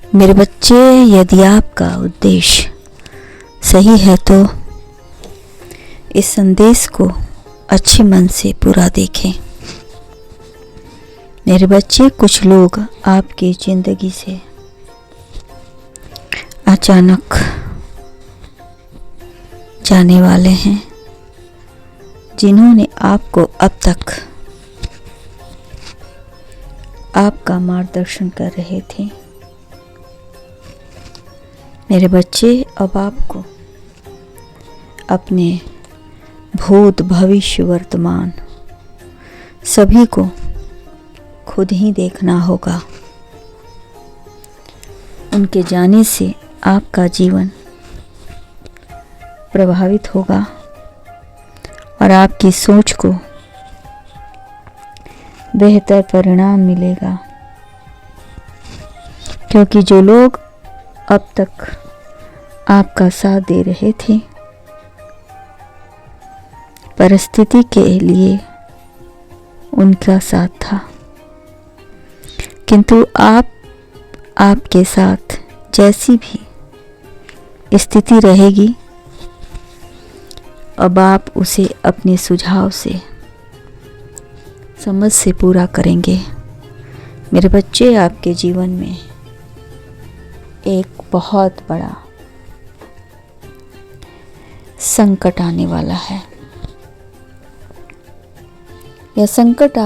मेरे बच्चे, यदि आपका उद्देश्य सही है तो इस संदेश को अच्छे मन से पूरा देखें। मेरे बच्चे, कुछ लोग आपकी जिंदगी से अचानक जाने वाले हैं, जिन्होंने आपको अब तक आपका मार्गदर्शन कर रहे थे। मेरे बच्चे, अब आपको अपने भूत, भविष्य, वर्तमान सभी को खुद ही देखना होगा। उनके जाने से आपका जीवन प्रभावित होगा और आपकी सोच को बेहतर परिणाम मिलेगा, क्योंकि जो लोग अब तक आपका साथ दे रहे थे, परिस्थिति के लिए उनका साथ था, किंतु आपके साथ जैसी भी स्थिति रहेगी, अब आप उसे अपने सुझाव से, समझ से पूरा करेंगे। मेरे बच्चे, आपके जीवन में एक बहुत बड़ा संकट आने वाला है। यह संकट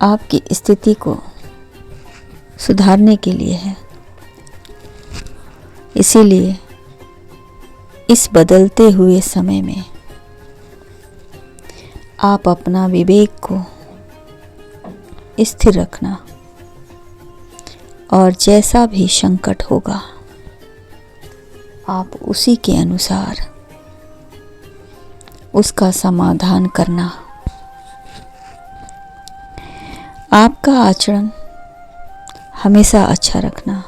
आपकी स्थिति को सुधारने के लिए है। इसीलिए इस बदलते हुए समय में आप अपना विवेक को स्थिर रखना और जैसा भी संकट होगा आप उसी के अनुसार उसका समाधान करना। आपका आचरण हमेशा अच्छा रखना।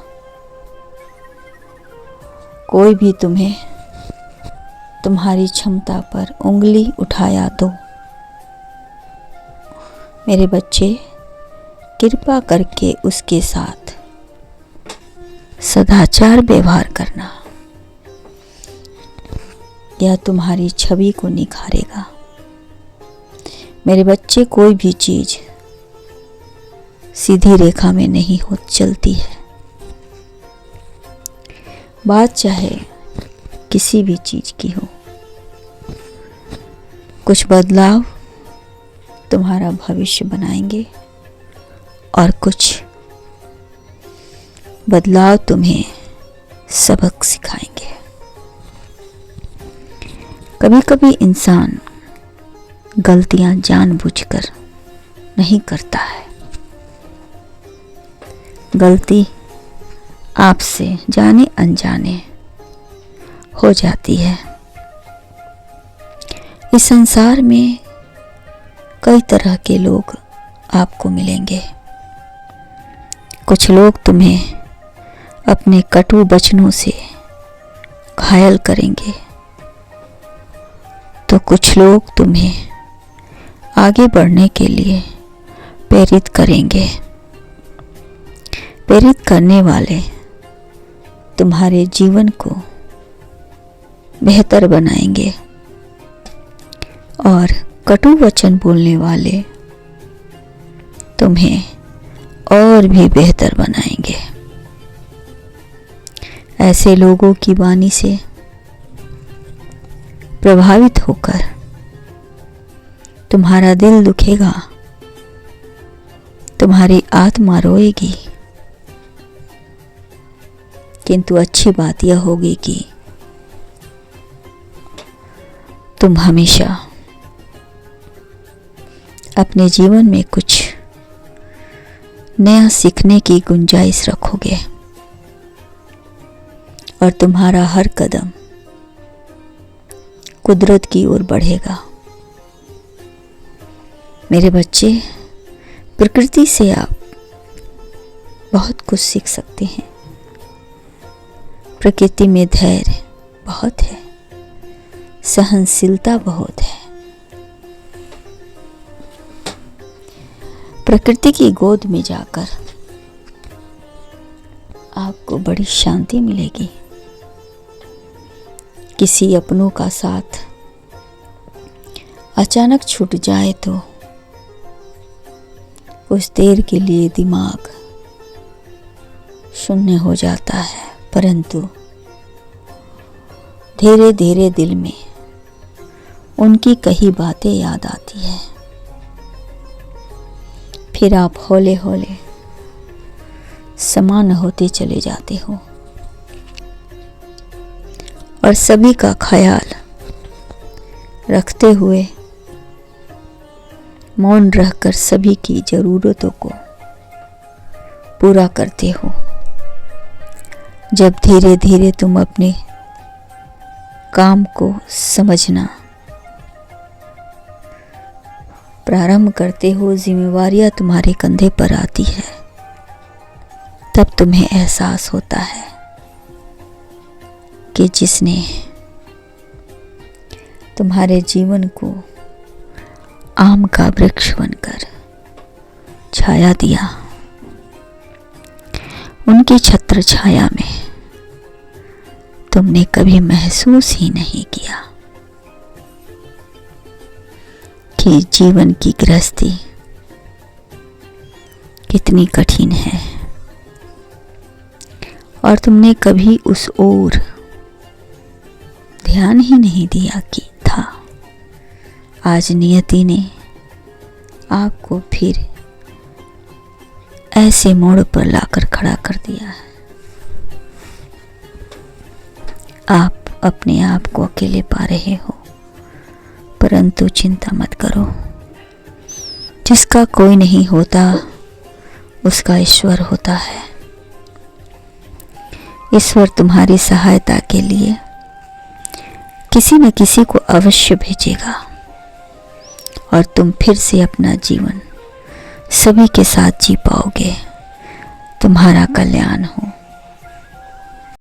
कोई भी तुम्हें तुम्हारी क्षमता पर उंगली उठाया तो मेरे बच्चे, कृपा करके उसके साथ सदाचार व्यवहार करना। यह तुम्हारी छवि को निखारेगा। मेरे बच्चे, कोई भी चीज सीधी रेखा में नहीं चलती है। बात चाहे किसी भी चीज की हो, कुछ बदलाव तुम्हारा भविष्य बनाएंगे और कुछ बदलाव तुम्हें सबक सिखाएंगे। कभी कभी इंसान गलतियां जानबूझकर नहीं करता है। गलती आपसे जाने अनजाने हो जाती है। इस संसार में कई तरह के लोग आपको मिलेंगे। कुछ लोग तुम्हें अपने कटु वचनों से घायल करेंगे, तो कुछ लोग तुम्हें आगे बढ़ने के लिए प्रेरित करेंगे। प्रेरित करने वाले तुम्हारे जीवन को बेहतर बनाएंगे और कटु वचन बोलने वाले तुम्हें और भी बेहतर बनाएंगे। ऐसे लोगों की वाणी से प्रभावित होकर तुम्हारा दिल दुखेगा, तुम्हारी आत्मा रोएगी, किंतु अच्छी बात यह होगी कि तुम हमेशा अपने जीवन में कुछ नया सीखने की गुंजाइश रखोगे और तुम्हारा हर कदम कुदरत की ओर बढ़ेगा। मेरे बच्चे, प्रकृति से आप बहुत कुछ सीख सकते हैं। प्रकृति में धैर्य बहुत है, सहनशीलता बहुत है। प्रकृति की गोद में जाकर आपको बड़ी शांति मिलेगी। किसी अपनों का साथ अचानक छूट जाए तो कुछ देर के लिए दिमाग शून्य हो जाता है, परंतु धीरे धीरे दिल में उनकी कही बातें याद आती है। फिर आप हौले हौले समान होते चले जाते हो और सभी का ख्याल रखते हुए मौन रहकर सभी की ज़रूरतों को पूरा करते हो। जब धीरे धीरे तुम अपने काम को समझना प्रारंभ करते हो, जिम्मेवारियां तुम्हारे कंधे पर आती है, तब तुम्हें एहसास होता है कि जिसने तुम्हारे जीवन को आम का वृक्ष बनकर छाया दिया, उनकी छत्र छाया में तुमने कभी महसूस ही नहीं किया कि जीवन की गृहस्थी कितनी कठिन है, और तुमने कभी उस ओर ध्यान ही नहीं दिया कि था। आज नियति ने आपको फिर ऐसे मोड़ पर लाकर खड़ा कर दिया है। आप अपने आप को अकेले पा रहे हो, परंतु चिंता मत करो। जिसका कोई नहीं होता उसका ईश्वर होता है। ईश्वर तुम्हारी सहायता के लिए किसी न किसी को अवश्य भेजेगा और तुम फिर से अपना जीवन सभी के साथ जी पाओगे। तुम्हारा कल्याण हो।